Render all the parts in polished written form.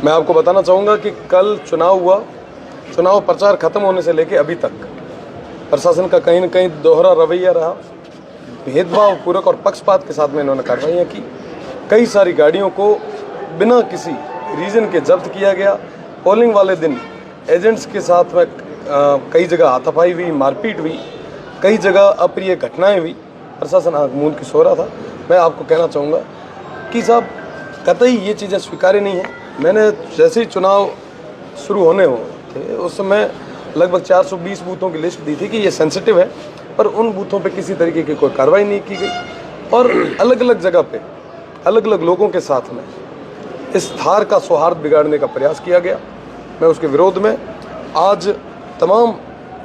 मैं आपको बताना चाहूँगा कि कल चुनाव हुआ, चुनाव प्रचार खत्म होने से लेकर अभी तक प्रशासन का कहीं न कहीं दोहरा रवैया रहा। भेदभाव पूर्वक और पक्षपात के साथ में इन्होंने कार्रवाइयाँ की। कई सारी गाड़ियों को बिना किसी रीज़न के जब्त किया गया। पोलिंग वाले दिन एजेंट्स के साथ में कई जगह हाथापाई हुई, मारपीट हुई, कई जगह अप्रिय घटनाएं हुई। प्रशासन आँख मूंद के सो रहा था। मैं आपको कहना चाहूँगा कि साहब कतई ये चीज़ें स्वीकार्य नहीं है। मैंने जैसे ही चुनाव शुरू होने हो थे उस समय लगभग 420 बूथों की लिस्ट दी थी कि ये सेंसिटिव है, पर उन बूथों पे किसी तरीके की कोई कार्रवाई नहीं की गई और अलग अलग जगह पे अलग अलग लोगों के साथ में इस थार का सौहार्द बिगाड़ने का प्रयास किया गया। मैं उसके विरोध में आज तमाम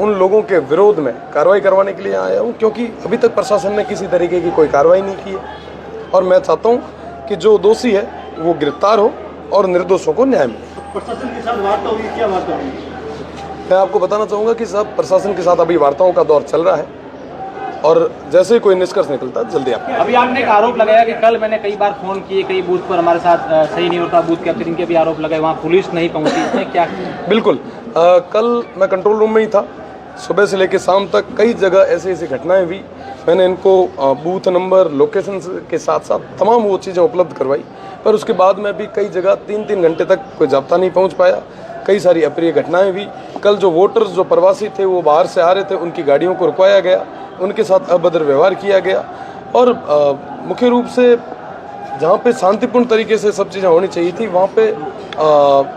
उन लोगों के विरोध में कार्रवाई करवाने के लिए आया हूँ, क्योंकि अभी तक प्रशासन ने किसी तरीके की कोई कार्रवाई नहीं की है और मैं चाहता हूँ कि जो दोषी है वो गिरफ्तार हो और निर्दोषों को न्याय मिले। प्रशासन के साथ वार्ता हुई, क्या वार्ता हुई? मैं आपको बताना चाहूँगा कि साहब प्रशासन के साथ अभी वार्ताओं का दौर चल रहा है और जैसे ही कोई निष्कर्ष निकलता है जल्दी आप। अभी आपने एक आरोप लगाया कि कल मैंने कई बार फोन किए, कई बूथ पर हमारे साथ सही नहीं होता, बूथ कैप्चरिंग के भी आरोप लगाए, वहाँ पुलिस नहीं पहुँची, इसमें क्या? बिल्कुल, कल मैं कंट्रोल रूम में ही था। सुबह से लेकर शाम तक कई जगह ऐसी ऐसी घटनाएं हुई। मैंने इनको बूथ नंबर, लोकेशन के साथ साथ तमाम वो चीज़ें उपलब्ध करवाई, पर उसके बाद में भी कई जगह 3-3 घंटे तक कोई जाब्ता नहीं पहुंच पाया। कई सारी अप्रिय घटनाएं हुई। कल जो वोटर्स जो प्रवासी थे वो बाहर से आ रहे थे, उनकी गाड़ियों को रुकवाया गया, उनके साथ अभद्र व्यवहार किया गया और मुख्य रूप से जहाँ पे शांतिपूर्ण तरीके से सब चीज़ें होनी चाहिए थी वहाँ पे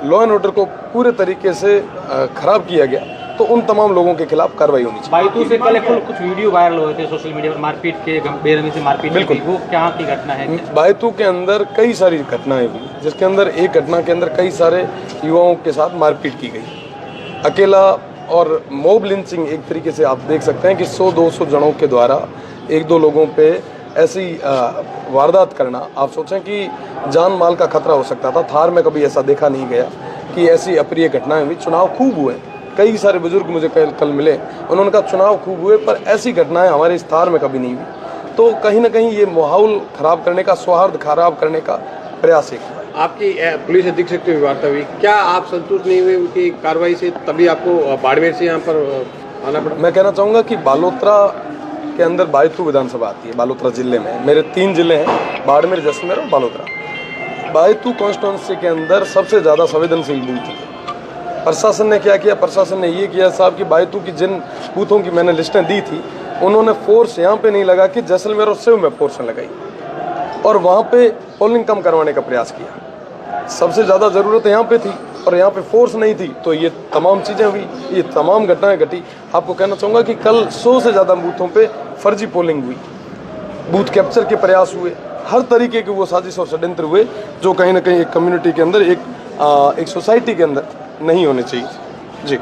लॉ एंड ऑर्डर को पूरे तरीके से खराब किया गया। तो उन तमाम लोगों के खिलाफ कार्रवाई होनी चाहिए। बायतू से कल कुछ वीडियो वायरल हुए थे सोशल मीडिया पर, मारपीट के, बेरहमी से मारपीट। बिल्कुल, वो क्या की घटना है? बायतू के अंदर कई सारी घटनाएं हुई, जिसके अंदर एक घटना के अंदर कई सारे युवाओं के साथ मारपीट की गई। अकेला और मॉब लिंचिंग एक तरीके से आप देख सकते हैं कि 100-200 जनों के द्वारा 1-2 लोगों पे ऐसी वारदात करना, आप सोचें कि जान माल का खतरा हो सकता था। थार में कभी ऐसा देखा नहीं गया कि ऐसी अप्रिय घटनाएं हुई। चुनाव खूब हुए, कई सारे बुजुर्ग मुझे कल मिले, उन्होंने कहा चुनाव खूब हुए पर ऐसी घटनाएं हमारे इस थार में कभी नहीं हुई। तो कहीं ना कहीं ये माहौल खराब करने का, सौहार्द खराब करने का प्रयास है। आपकी पुलिस अधीक्षक से वार्ता हुई, क्या आप संतुष्ट नहीं हुए उनकी कार्रवाई से, तभी आपको बाड़मेर से यहाँ पर आना पड़ा? मैं कहना चाहूँगा कि बालोतरा के अंदर बायतू विधानसभा आती है। बालोतरा जिले में मेरे 3 जिले हैं, बाड़मेर, जैसलमेर और बालोतरा। बायतू कॉन्स्टिट्यूंसी के अंदर सबसे ज़्यादा संवेदनशील बूथ है। प्रशासन ने क्या किया? प्रशासन ने ये किया साहब कि बायतू की जिन बूथों की मैंने लिस्टें दी थी उन्होंने फोर्स यहाँ पे नहीं लगा कि जैसलमेर और सिव में फोर्स लगाई और वहाँ पे पोलिंग कम करवाने का प्रयास किया। सबसे ज़्यादा ज़रूरत यहाँ पे थी और यहाँ पे फोर्स नहीं थी, तो ये तमाम चीज़ें हुई, ये तमाम घटनाएं घटी। आपको कहना चाहूँगा कि कल 100 से ज़्यादा बूथों पे फर्जी पोलिंग हुई, बूथ कैप्चर के प्रयास हुए, हर तरीके के वो साजिश और षड्यंत्र हुए जो कहीं ना कहीं एक कम्युनिटी के अंदर, एक सोसाइटी के अंदर नहीं होने चाहिए। जी,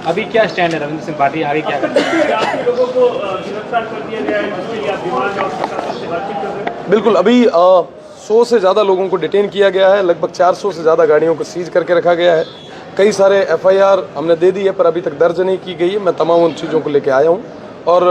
अभी क्या स्टैंड है रविंद्र सिंह पार्टी, आगे क्या करते हैं? लोगों को गिरफ्तार कर दिया गया है, जिसके लिए आप डिमांड और प्रशासन से बातचीत कर रहे हैं? बिल्कुल, अभी 100 से ज़्यादा लोगों को डिटेन किया गया है, लगभग 400 से ज़्यादा गाड़ियों को सीज करके रखा गया है। कई सारे FIR हमने दे दी है पर अभी तक दर्ज नहीं की गई है। मैं तमाम उन चीज़ों को लेके आया हूँ और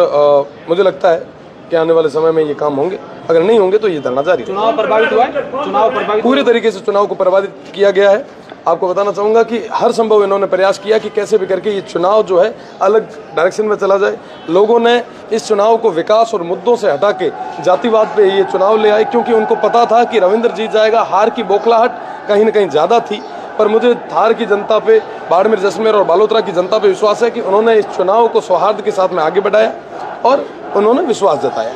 मुझे लगता है कि आने वाले समय में ये काम होंगे, अगर नहीं होंगे तो ये धरना जारी रहेगा। चुनाव प्रभावित हुआ है? चुनाव प्रभावित पूरे तरीके से चुनाव को प्रभावित किया गया है। आपको बताना चाहूँगा कि हर संभव इन्होंने प्रयास किया कि कैसे भी करके ये चुनाव जो है अलग डायरेक्शन में चला जाए। लोगों ने इस चुनाव को विकास और मुद्दों से हटा के जातिवाद पे ये चुनाव ले आए, क्योंकि उनको पता था कि रविंद्र जीत जाएगा। हार की बौखलाहट कहीं ना कहीं ज़्यादा थी, पर मुझे थार की जनता पे, बाड़मेर, जैसलमेर और बालोतरा की जनता पे विश्वास है कि उन्होंने इस चुनाव को सौहार्द के साथ में आगे बढ़ाया और उन्होंने विश्वास जताया।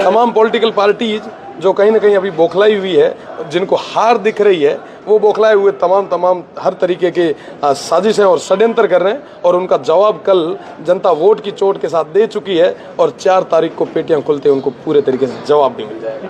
तमाम पॉलिटिकल पार्टीज जो कहीं ना कहीं अभी बौखलाई हुई है, जिनको हार दिख रही है, वो बौखलाए हुए तमाम हर तरीके के साजिशें और षड्यंत्र कर रहे हैं और उनका जवाब कल जनता वोट की चोट के साथ दे चुकी है और 4 तारीख को पेटियां खुलते उनको पूरे तरीके से जवाब भी मिल जाएगा।